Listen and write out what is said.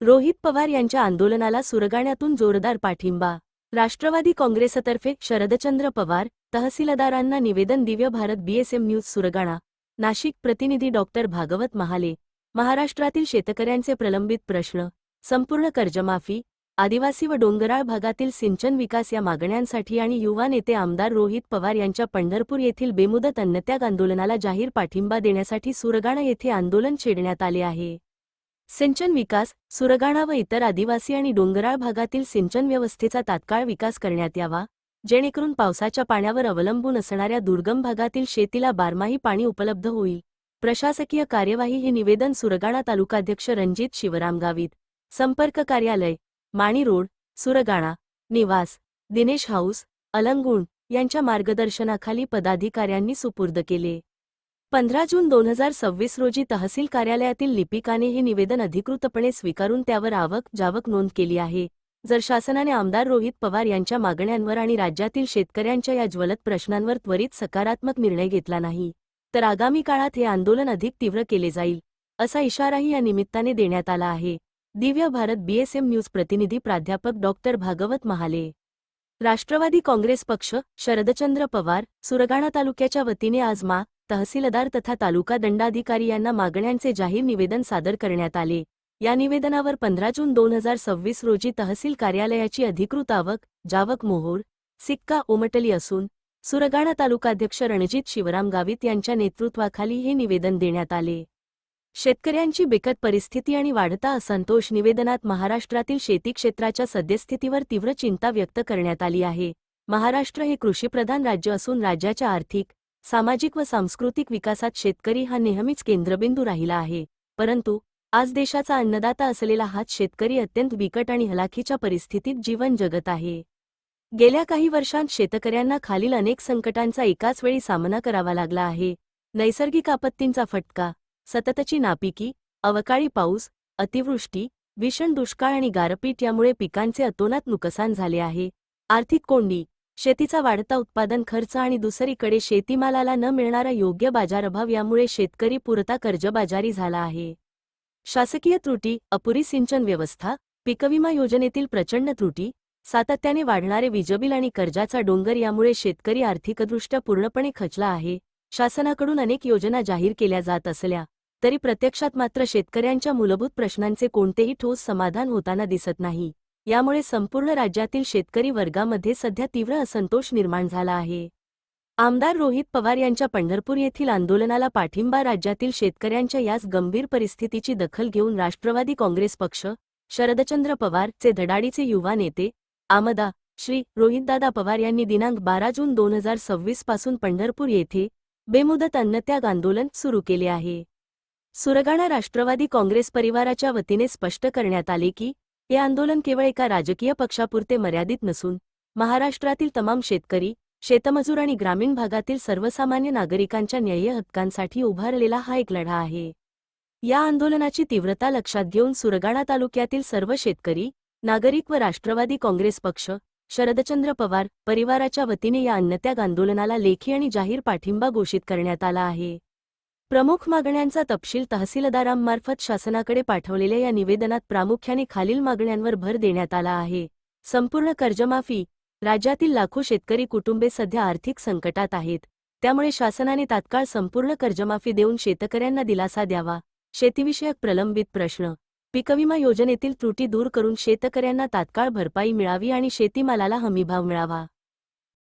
रोहित पवार यांच्या आंदोलनाला सुरगाण्यातून जोरदार पाठिंबा। राष्ट्रवादी काँग्रेसतर्फे शरदचंद्र पवार तहसीलदारांना निवेदन। Divya Bharat BSM news Surgana. नाशिक प्रतिनिधी डॉक्टर भागवत महाले। महाराष्ट्रातील शेतकऱ्यांचे प्रलंबित प्रश्न, संपूर्ण कर्जमाफी, आदिवासी व डोंगराळ भागातील सिंचन विकास या मागण्यांसाठी आणि युवा नेते आमदार रोहित पवार यांच्या पंढरपूर येथील बेमुदत अन्नत्याग आंदोलनाला जाहीर पाठिंबा देण्यासाठी सुरगाणा येथे आंदोलन छेडण्यात आले आहे। सिंचन विकास, सुरगाणा व इतर आदिवासी आणि डोंगराळ भागातील सिंचन व्यवस्थेचा तात्काळ विकास करण्यात यावा, जेणेकरून पावसाच्या पाण्यावर अवलंबून असणाऱ्या दुर्गम भागातील शेतीला बारमाही पाणी उपलब्ध होईल। प्रशासकीय कार्यवाही। हे निवेदन सुरगाणा तालुकाध्यक्ष रणजित शिवराम गावित, संपर्क कार्यालय, माणी रोड, सुरगाणा, निवास, दिनेश हाऊस, अलंगुण यांच्या मार्गदर्शनाखाली पदाधिकाऱ्यांनी सुपूर्द केले। 15 जून 2026 रोजी तहसील कार्यालयातील लिपिकाने हे निवेदन अधिकृतपणे स्वीकारून त्यावर आवक जावक नोंद केली आहे। जर शासनाने आमदार रोहित पवार यांच्या मागण्यांवर आणि राज्यातील शेतकऱ्यांच्या या ज्वलंत प्रश्नांवर त्वरित सकारात्मक निर्णय घेतला नाही, तर आगामी काळात हे आंदोलन अधिक तीव्र केले जाईल, असा इशाराही या निमित्ताने देण्यात आला आहे। दिव्य भारत बीएसएम न्यूज प्रतिनिधी प्राध्यापक डॉक्टर भागवत महाले। राष्ट्रवादी काँग्रेस पक्ष, शरदचंद्र पवार, सुरगाणा तालुक्याच्या वतीने आज तहसीलदार तथा तालुका दंडाधिकारी यांना मागण्यांचे जाहीर निवेदन सादर करण्यात आले। या निवेदनावर 15 जून 2026 रोजी तहसील कार्यालयाची अधिकृत आवक जावक मोहोर सिक्का उमटली असून सुरगाणा तालुकाध्यक्ष रणजित शिवराम गावित यांच्या नेतृत्वाखाली हे निवेदन देण्यात आले। शेतकऱ्यांची बिकट परिस्थिती आणि वाढता असंतोष। निवेदनात महाराष्ट्रातील शेती क्षेत्राच्या सद्यस्थितीवर तीव्र चिंता व्यक्त करण्यात आली आहे। महाराष्ट्र हे कृषीप्रधान राज्य असून राज्याच्या आर्थिक, सामाजिक व सांस्कृतिक विकासात शेतकरी हा नेहमीच केंद्रबिंदू राहिला आहे, परंतु आज देशाचा अन्नदाता असलेला हाच शेतकरी अत्यंत बिकट आणि हलाखीच्या परिस्थितीत जीवन जगत आहे। गेल्या काही वर्षांत शेतकऱ्यांना खालील अनेक संकटांचा एकाच वेळी सामना करावा लागला आहे। नैसर्गिक आपत्तींचा फटका, सततची नापिकी, अवकाळी पाऊस, अतिवृष्टी, भीषण दुष्काळ आणि गारपीट यामुळे पिकांचे अतोनात नुकसान झाले आहे। आर्थिक कोंडी, शेतीचा वाढता उत्पादन खर्च आणि दुसरीकडे शेतीमालाला न मिळणारा योग्य बाजारभाव यामुळे शेतकरी पुरता कर्जबाजारी झाला आहे। शासकीय त्रुटी, अपुरी सिंचन व्यवस्था, पीकविमा योजनेतील प्रचंड त्रुटी, सातत्याने वाढणारे वीजबिल आणि कर्जाचा डोंगर यामुळे शेतकरी आर्थिकदृष्ट्या पूर्णपणे खचला आहे। शासनाकडून अनेक योजना जाहीर केल्या जात असल्या तरी प्रत्यक्षात मात्र शेतकऱ्यांच्या मूलभूत प्रश्नांचे कोणतेही ठोस समाधान होताना दिसत नाही। यामुळे संपूर्ण राज्यातील शेतकरी वर्गामध्ये सध्या तीव्र असंतोष निर्माण झाला आहे। आमदार रोहित पवार यांच्या पंढरपूर येथील आंदोलनाला पाठिंबा। राज्यातील शेतकऱ्यांच्या याच गंभीर परिस्थितीची दखल घेऊन राष्ट्रवादी काँग्रेस पक्ष, शरदचंद्र पवार चे धडाडीचे युवा नेते आमदार श्री रोहितदादा पवार यांनी दिनांक 12 जून 2026 पासून पंढरपूर येथे बेमुदत अन्नत्याग आंदोलन सुरू केले आहे। सुरगाणा राष्ट्रवादी काँग्रेस परिवाराच्या वतीने स्पष्ट करण्यात आले की हे आंदोलन केवळ एका राजकीय पक्षापुरते मर्यादित नसून महाराष्ट्रातील तमाम शेतकरी, शेतमजूर आणि ग्रामीण भागातील सर्वसामान्य नागरिकांच्या न्याय्य हक्कांसाठी उभारलेला हा एक लढा आहे। या आंदोलनाची तीव्रता लक्षात घेऊन सुरगाणा तालुक्यातील सर्व शेतकरी, नागरिक व राष्ट्रवादी काँग्रेस पक्ष, शरदचंद्र पवार परिवाराच्या वतीने या अन्नत्याग आंदोलनाला लेखी आणि जाहीर पाठिंबा घोषित करण्यात आला आहे। प्रमुख मागण्यांचा तपशील तहसीलदारांमार्फत शासनाकडे पाठवलेल्या या निवेदनात प्रामुख्याने खालील मागण्यांवर भर देण्यात आला आहे। संपूर्ण कर्जमाफी, राज्यातील लाखो शेतकरी कुटुंबे सध्या आर्थिक संकटात आहेत, त्यामुळे शासनाने तात्काळ संपूर्ण कर्जमाफी देऊन शेतकऱ्यांना दिलासा द्यावा। शेतीविषयक प्रलंबित प्रश्न, पीकविमा योजनेतील त्रुटी दूर करून शेतकऱ्यांना तात्काळ भरपाई मिळावी आणि शेतीमालाला हमीभाव मिळावा।